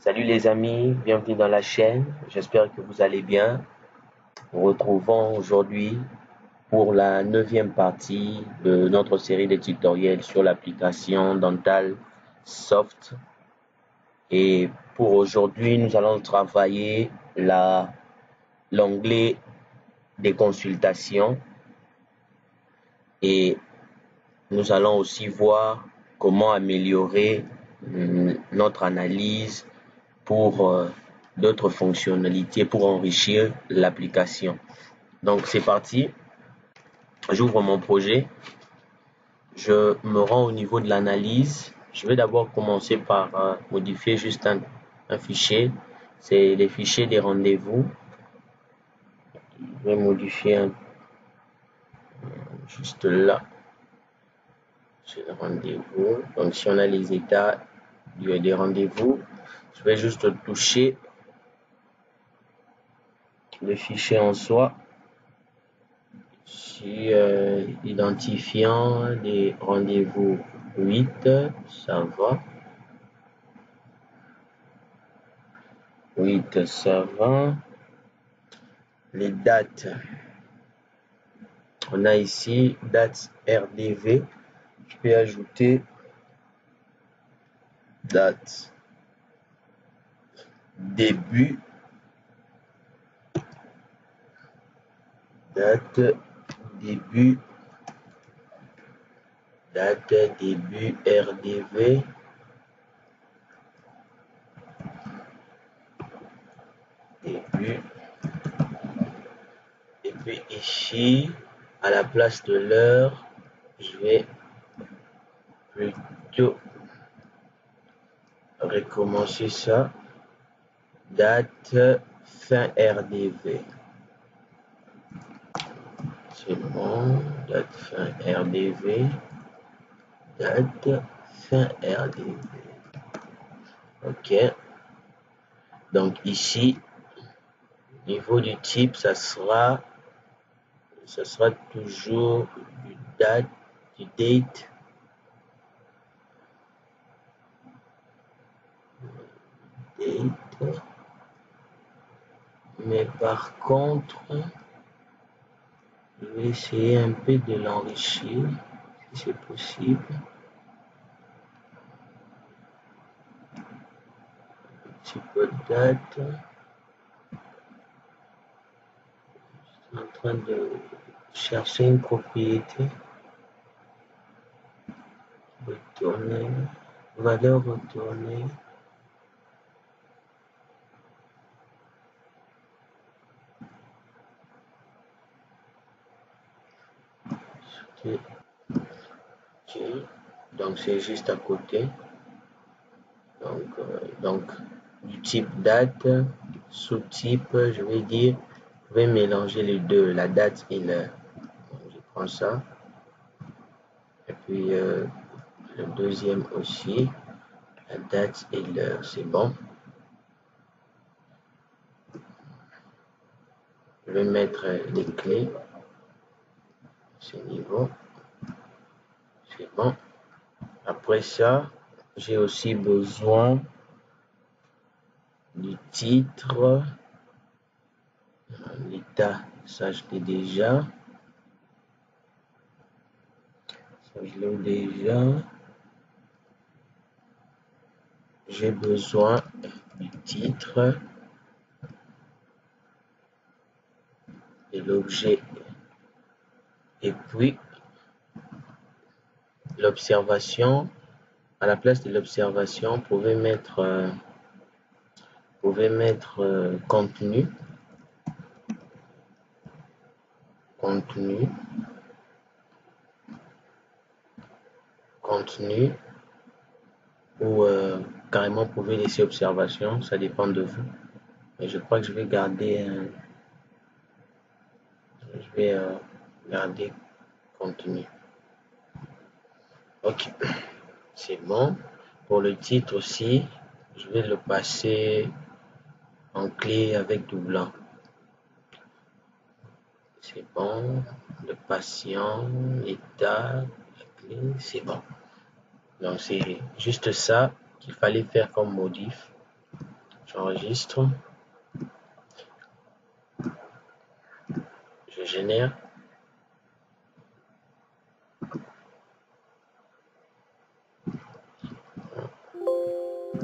Salut les amis, bienvenue dans la chaîne. J'espère que vous allez bien. Nous retrouvons aujourd'hui pour la 9e partie de notre série de tutoriels sur l'application Dental Soft. Et pour aujourd'hui, nous allons travailler l'onglet des consultations et nous allons aussi voir comment améliorer notre analyse pour d'autres fonctionnalités pour enrichir l'application. Donc c'est parti, j'ouvre mon projet, je me rends au niveau de l'analyse. Je vais d'abord commencer par modifier juste un fichier, c'est les fichiers des rendez-vous. Je vais modifier juste là, c'est le rendez-vous. Donc si on a les états des rendez-vous, je vais juste toucher le fichier en soi. Si identifiant des rendez-vous 8, ça va. 8, ça va. Les dates, on a ici date RDV. Je peux ajouter date début, date début, date début RDV, début. Et puis ici, à la place de l'heure, je vais plutôt recommencer ça. Date fin RDV. C'est bon. Date fin RDV. Date fin RDV. Ok. Donc ici, niveau du type, ça sera toujours du date, date. Mais par contre, je vais essayer un peu de l'enrichir, si c'est possible. Un petit peu de date. Je suis en train de chercher une propriété. Retourner. Valeur retournée. Ok. Donc c'est juste à côté. Donc du type date, sous-type, je vais dire, je vais mélanger les deux, la date et l'heure. Je prends ça. Et puis le deuxième aussi, la date et l'heure, c'est bon. Je vais mettre les clés. Ce niveau. C'est bon. Après ça, j'ai aussi besoin du titre. L'état, ça je l'ai déjà. Ça je l'ai déjà. J'ai besoin du titre de l'objet. Et puis, l'observation. À la place de l'observation, vous pouvez mettre contenu. Contenu. Ou carrément vous pouvez laisser observation, ça dépend de vous. Mais je crois que je vais garder garder contenu. Ok, c'est bon. Pour le titre aussi, je vais le passer en clé avec doublant. C'est bon. Le patient, état, clé, c'est bon. Donc c'est juste ça qu'il fallait faire comme modif. J'enregistre. Je génère.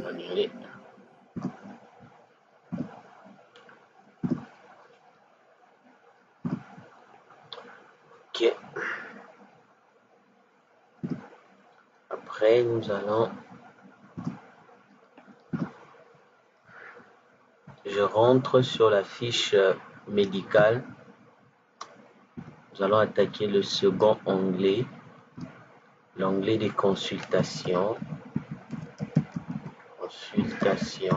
Annuler. Ok. Après, nous allons... Je rentre sur la fiche médicale. Nous allons attaquer le second onglet, l'onglet des consultations. Consultation.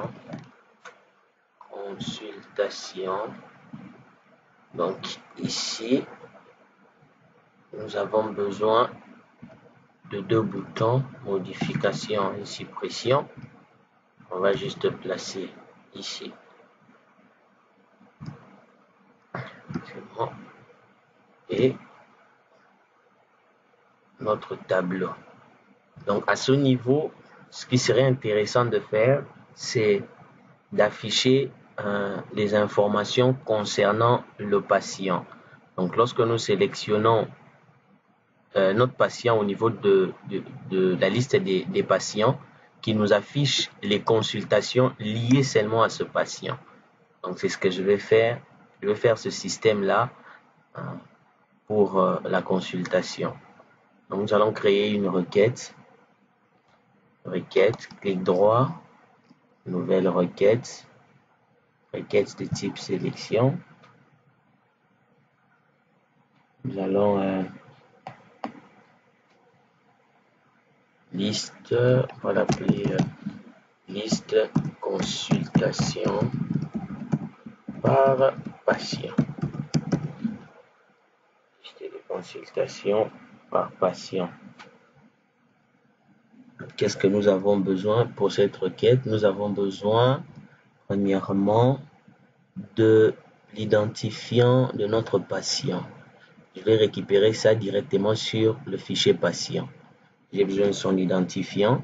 Donc ici, nous avons besoin de deux boutons, modification et suppression. On va juste placer ici. C'est bon. Et notre tableau. Donc à ce niveau, ce qui serait intéressant de faire, c'est d'afficher les informations concernant le patient. Donc lorsque nous sélectionnons notre patient au niveau de la liste des patients, qui nous affiche les consultations liées seulement à ce patient. Donc c'est ce que je vais faire. Je vais faire ce système-là pour la consultation. Donc nous allons créer une requête. Requête, clic droit, nouvelle requête. Requête de type sélection. Nous allons liste, on va l'appeler liste consultation par patient. Liste de consultation par patient. Qu'est-ce que nous avons besoin pour cette requête? Nous avons besoin, premièrement, de l'identifiant de notre patient. Je vais récupérer ça directement sur le fichier patient. J'ai besoin de son identifiant.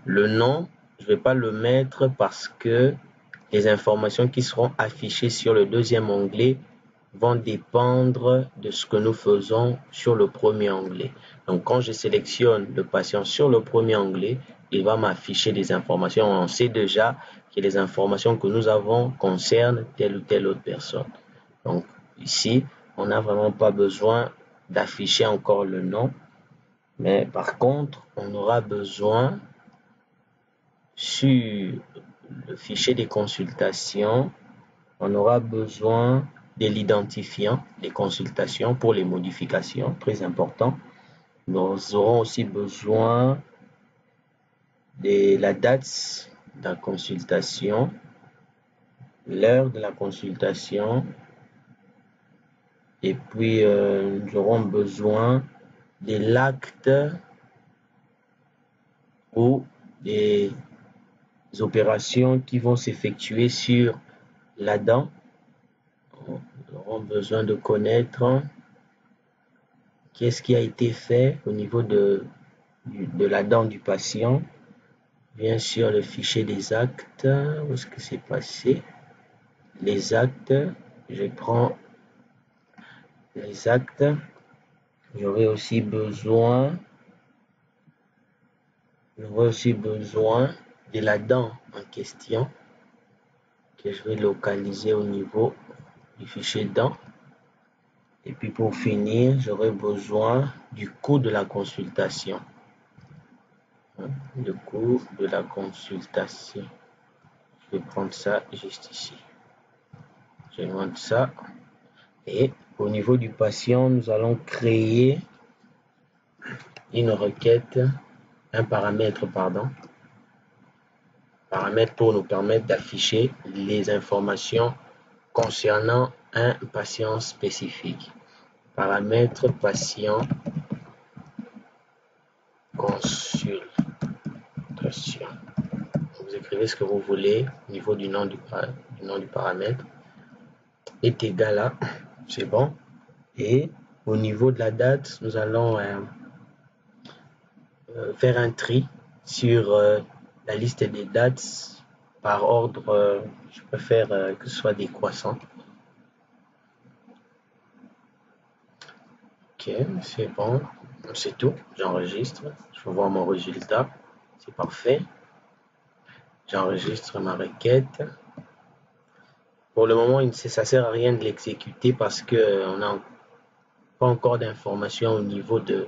Le nom, je ne vais pas le mettre parce que les informations qui seront affichées sur le deuxième onglet vont dépendre de ce que nous faisons sur le premier onglet. Donc, quand je sélectionne le patient sur le premier onglet, il va m'afficher des informations. On sait déjà que les informations que nous avons concernent telle ou telle autre personne. Donc, ici, on n'a vraiment pas besoin d'afficher encore le nom. Mais par contre, on aura besoin sur le fichier des consultations, on aura besoin de l'identifiant des consultations pour les modifications, très important. Nous aurons aussi besoin de la date de la consultation, l'heure de la consultation, et puis nous aurons besoin de l'acte ou des opérations qui vont s'effectuer sur la dent. Nous aurons besoin de connaître qu'est-ce qui a été fait au niveau de la dent du patient. Bien sûr, le fichier des actes. Où est-ce que c'est passé? Les actes. Je prends les actes. J'aurai aussi besoin de la dent en question que je vais localiser au niveau du fichier dent. Et puis pour finir, j'aurai besoin du coût de la consultation. Le coût de la consultation. Je vais prendre ça juste ici. Je monte ça. Et au niveau du patient, nous allons créer une requête, un paramètre, paramètre pour nous permettre d'afficher les informations concernant un patient spécifique. Paramètre patient consultation. Vous écrivez ce que vous voulez au niveau du nom du paramètre. Est égal à, c'est bon. Et au niveau de la date, nous allons faire un tri sur la liste des dates par ordre, je préfère que ce soit décroissant. Ok, c'est bon, c'est tout. J'enregistre, je vois mon résultat, c'est parfait. J'enregistre ma requête. Pour le moment, ça ne sert à rien de l'exécuter parce qu'on n'a pas encore d'informations au niveau de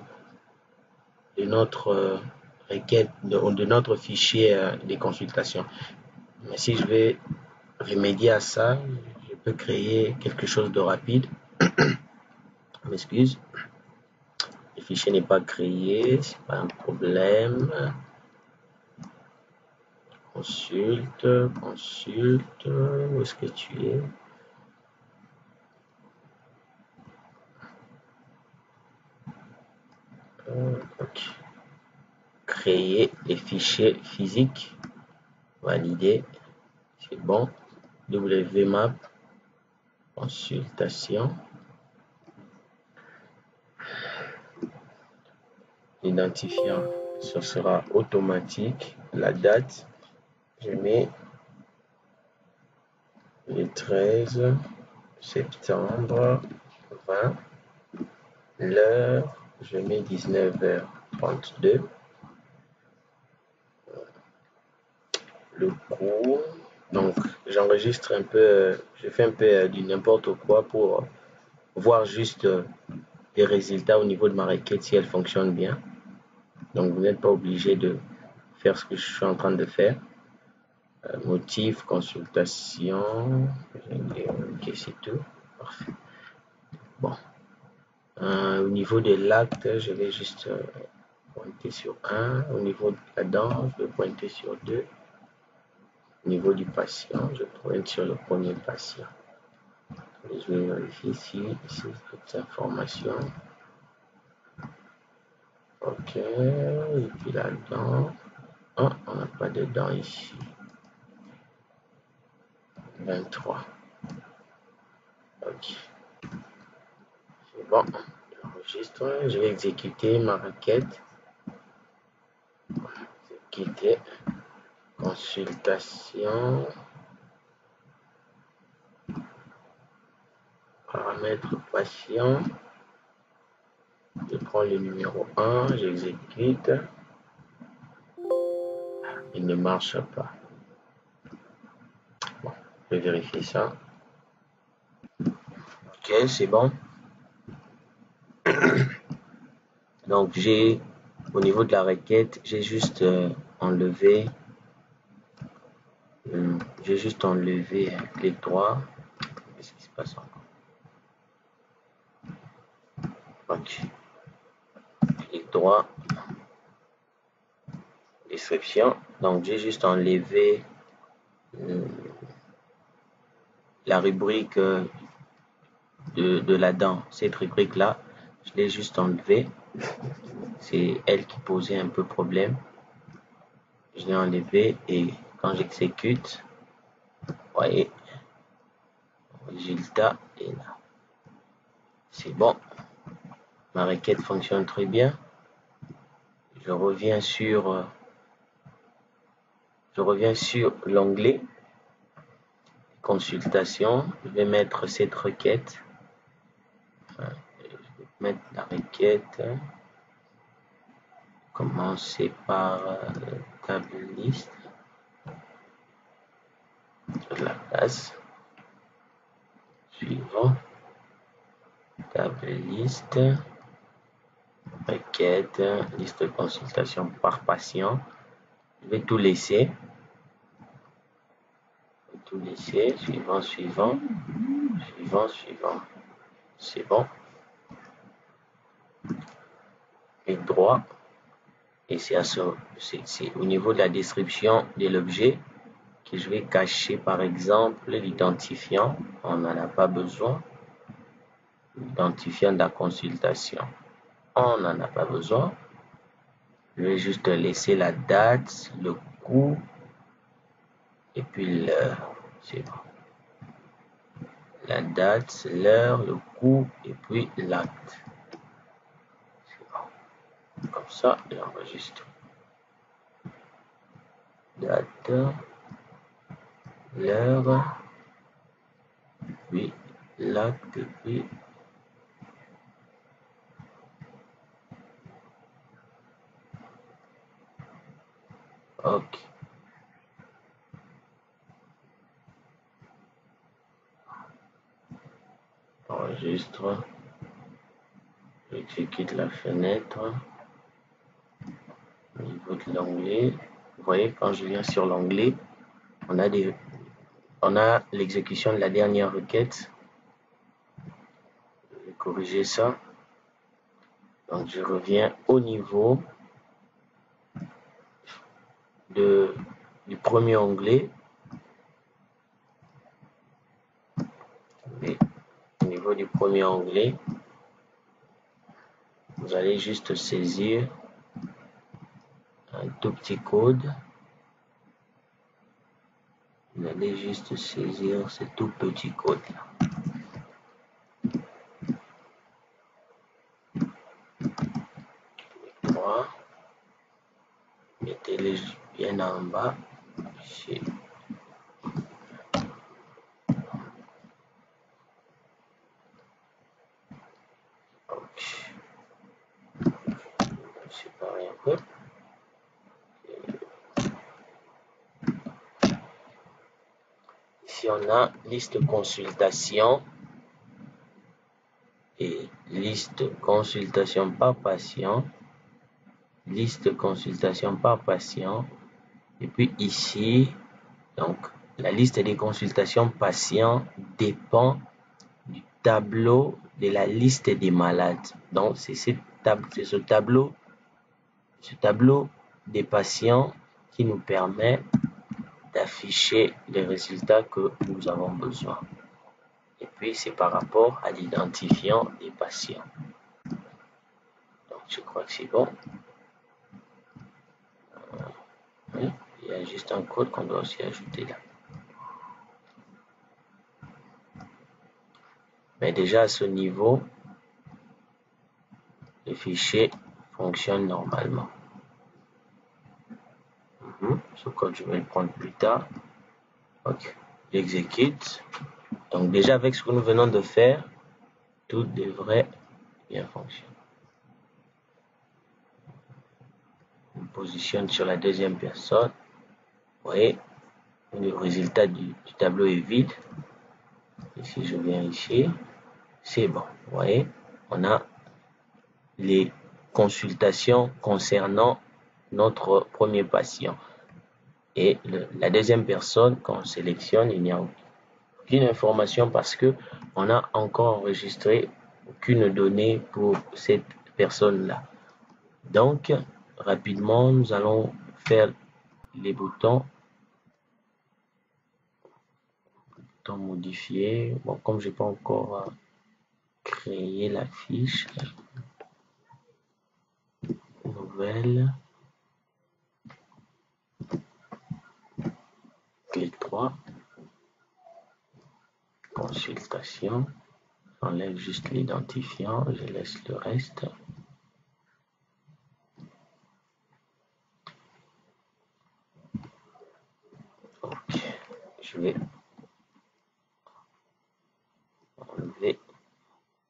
notre requête, de notre fichier des consultations. Mais si je vais remédier à ça, je peux créer quelque chose de rapide. Je m'excuse. Le fichier n'est pas créé, c'est pas un problème. Consulte, où est-ce que tu es? Ok. Créer les fichiers physiques, valider, c'est bon. WMAP, consultation. L'identifiant, ce sera automatique. La date, je mets le 13 septembre 20. L'heure, je mets 19h32. Le cours, donc j'enregistre un peu, je fais un peu du n'importe quoi pour voir juste les résultats au niveau de ma requête si elle fonctionne bien. Donc vous n'êtes pas obligé de faire ce que je suis en train de faire. Motif, consultation, ok, c'est tout. Parfait. Bon. Au niveau de l'acte, je vais juste pointer sur 1. Au niveau de la dent, je vais pointer sur 2. Au niveau du patient, je pointe sur le premier patient. Je vais vérifier ici toutes ces informations. Ok, et puis la dent. Oh, on n'a pas de dents ici. 23. Ok. C'est bon. J'enregistre. Je vais exécuter ma requête. Exécuter. Consultation. Paramètres patient. Je prends le numéro 1. J'exécute. Il ne marche pas. Bon, je vais vérifier ça. Ok, c'est bon. Donc j'ai au niveau de la requête, j'ai juste enlevé clic droit. Qu'est-ce qui se passe encore? Ok. Clic droit. Description. Donc j'ai juste enlevé la rubrique de la dent. Cette rubrique là, je l'ai juste enlevée. C'est elle qui posait un peu problème. Je l'ai enlevé et quand j'exécute, vous voyez, le résultat est là. C'est bon. Ma requête fonctionne très bien. Je reviens sur l'onglet consultation. Je vais mettre cette requête. Je vais mettre la requête. Commencer par table liste. Je la place. Suivant. Table liste. Requête. Liste de consultation par patient. Je vais tout laisser. Suivant. C'est bon. Clic droit. Et c'est au niveau de la description de l'objet que je vais cacher par exemple l'identifiant. On n'en a pas besoin. L'identifiant de la consultation. On n'en a pas besoin. Je vais juste laisser la date, le coût et puis l'heure. C'est bon. La date, l'heure, le coût et puis l'acte. C'est bon. Comme ça, j'enregistre. Date, l'heure, puis l'acte, puis OK. Enregistre. J'exécute la fenêtre. Au niveau de l'onglet, vous voyez, quand je viens sur l'onglet, on a l'exécution de la dernière requête. Je vais corriger ça. Donc je reviens au niveau du premier onglet. Et au niveau du premier onglet, vous allez juste saisir un tout petit code. Vous allez juste saisir ce tout petit code là. Mettez-les bien en bas. Ici. Séparer un peu. Ici on a liste consultation et liste consultation par patient, liste consultation par patient, et puis ici, donc la liste des consultations patients dépend du tableau de la liste des malades. Donc c'est ce tableau des patients qui nous permet d'afficher les résultats que nous avons besoin. Et puis c'est par rapport à l'identifiant des patients. Donc je crois que c'est bon. Oui, il y a juste un code qu'on doit aussi ajouter là. Mais déjà à ce niveau, le fichier fonctionne normalement. Ce code, je vais le prendre plus tard. Ok, j'exécute. Donc déjà avec ce que nous venons de faire, tout devrait bien fonctionner. Je me positionne sur la deuxième personne. Vous voyez, le résultat du tableau est vide. Et si je viens ici, c'est bon. Vous voyez, on a les consultations concernant notre premier patient. Et la deuxième personne qu'on sélectionne, il n'y a aucune information parce que on n'a encore enregistré aucune donnée pour cette personne-là. Donc, rapidement, nous allons faire les boutons modifier. Bon, comme je n'ai pas encore créé la fiche, nouvelle, clic 3, consultation, j'enlève juste l'identifiant, je laisse le reste. Ok, je vais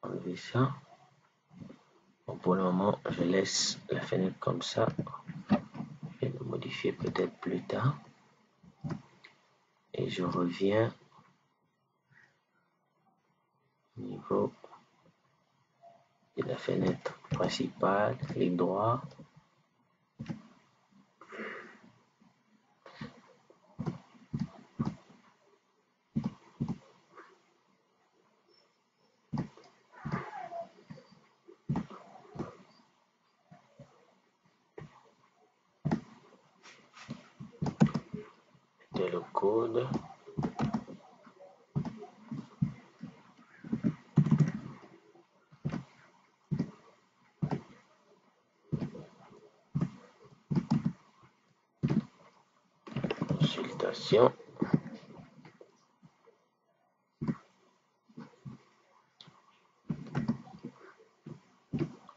enlever ça. Bon, pour le moment, je laisse la fenêtre comme ça. Je vais le modifier peut-être plus tard. Et je reviens au niveau de la fenêtre principale, clic droit. Le code. Consultation.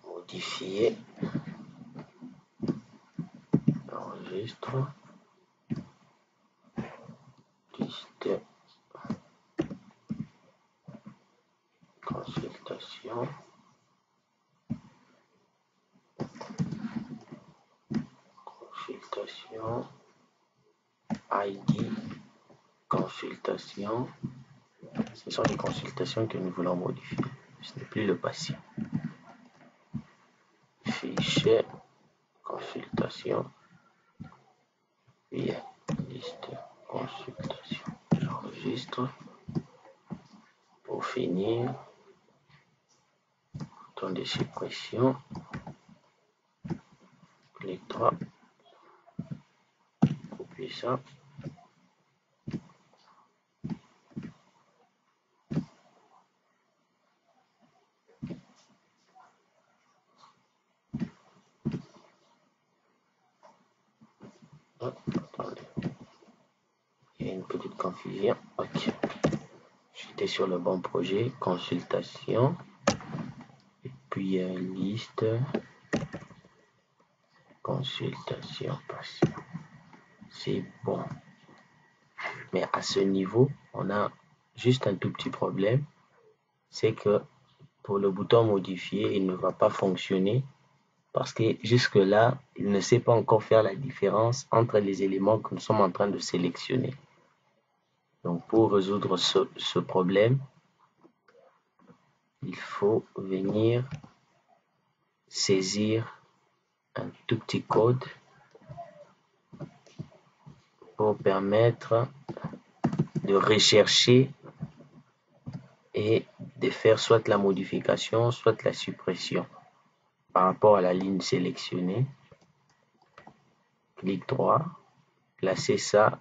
Modifier. Enregistre. Liste. consultation, ID, consultation. Ce sont les consultations que nous voulons modifier. Ce n'est plus le patient. Fichier, consultation, puis liste, consultation. J'enregistre. Pour finir, bouton de suppression. Clic droit. Copier ça. Attendez. Il y a une petite confusion. Ok. J'étais sur le bon projet. Consultation. Et puis liste. Consultation patient. C'est bon. Mais à ce niveau, on a juste un tout petit problème. C'est que pour le bouton modifier, il ne va pas fonctionner. Parce que jusque-là, il ne sait pas encore faire la différence entre les éléments que nous sommes en train de sélectionner. Donc pour résoudre ce problème, il faut venir saisir un tout petit code pour permettre de rechercher et de faire soit la modification, soit la suppression par rapport à la ligne sélectionnée. Clic droit, placer ça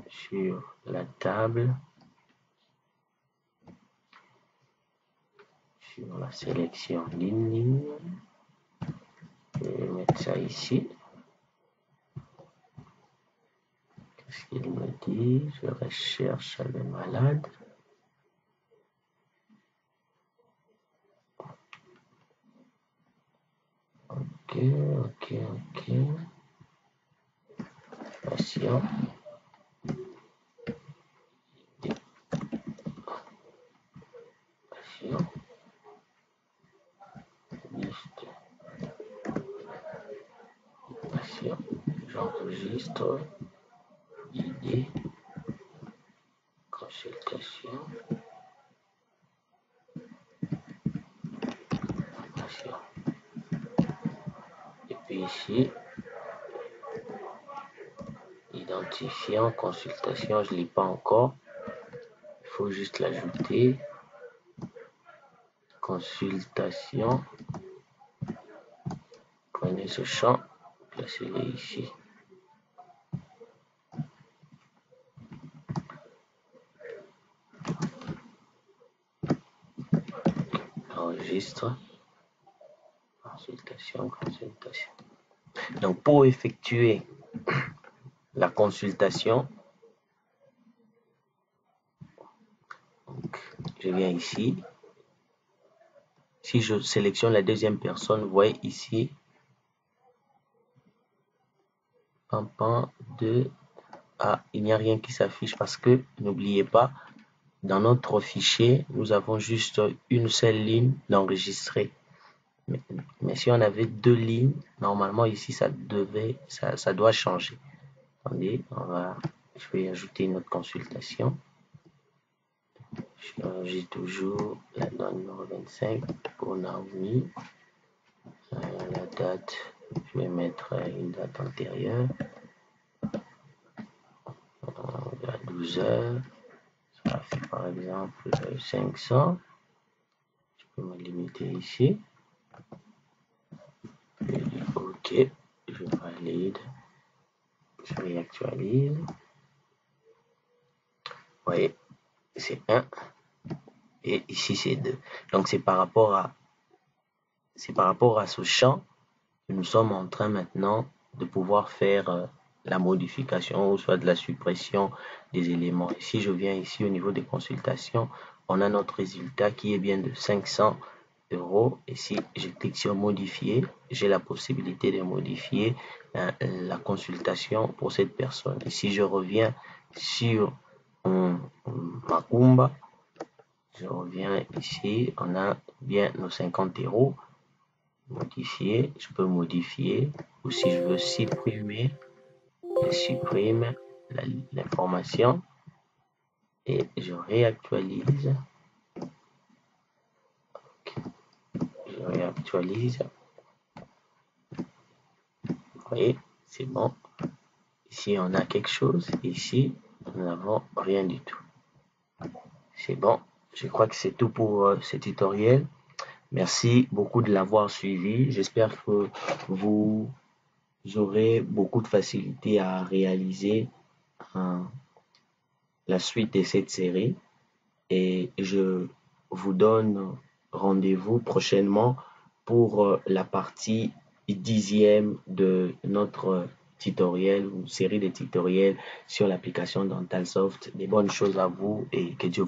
sur la table, sur la sélection ligne. Je vais mettre ça ici. Qu'est-ce qu'il me dit? Je recherche le malade. Ok. Patient. Liste. Patient. J'enregistre. ID. Consultation. Patient. Et puis ici, identifiant, consultation, je ne l'ai pas encore. Il faut juste l'ajouter. Consultation. Prenez ce champ, placez-le ici. Enregistre. Consultation. Donc pour effectuer la consultation, donc, je viens ici. Si je sélectionne la deuxième personne, vous voyez ici, il n'y a rien qui s'affiche parce que n'oubliez pas, dans notre fichier, nous avons juste une seule ligne d'enregistrer. Mais si on avait deux lignes, normalement ici ça doit changer. Attendez, je vais ajouter une autre consultation. J'ai toujours la date numéro 25 pour Naomi. La date, je vais mettre une date antérieure. À 12 heures. Ça fait par exemple 500. Je peux me limiter ici. Je dis OK, je valide, je réactualise. Vous voyez, c'est 1 et ici c'est 2. Donc c'est par rapport à ce champ que nous sommes en train maintenant de pouvoir faire la modification ou soit de la suppression des éléments. Et si je viens ici au niveau des consultations, on a notre résultat qui est bien de 500 €. Et si je clique sur modifier, j'ai la possibilité de modifier la consultation pour cette personne. Et si je reviens sur Macumba, Je reviens ici, on a bien nos 50 €. Modifier, je peux modifier, ou si je veux supprimer, je supprime l'information et je réactualise. Je réactualise. Vous voyez, c'est bon. Ici, on a quelque chose. Ici, nous n'avons rien du tout. C'est bon. Je crois que c'est tout pour ce tutoriel. Merci beaucoup de l'avoir suivi. J'espère que vous aurez beaucoup de facilité à réaliser la suite de cette série. Et je vous donne rendez-vous prochainement pour la partie 10e de notre tutoriel ou série de tutoriels sur l'application Dentalsoft. Des bonnes choses à vous et que Dieu vous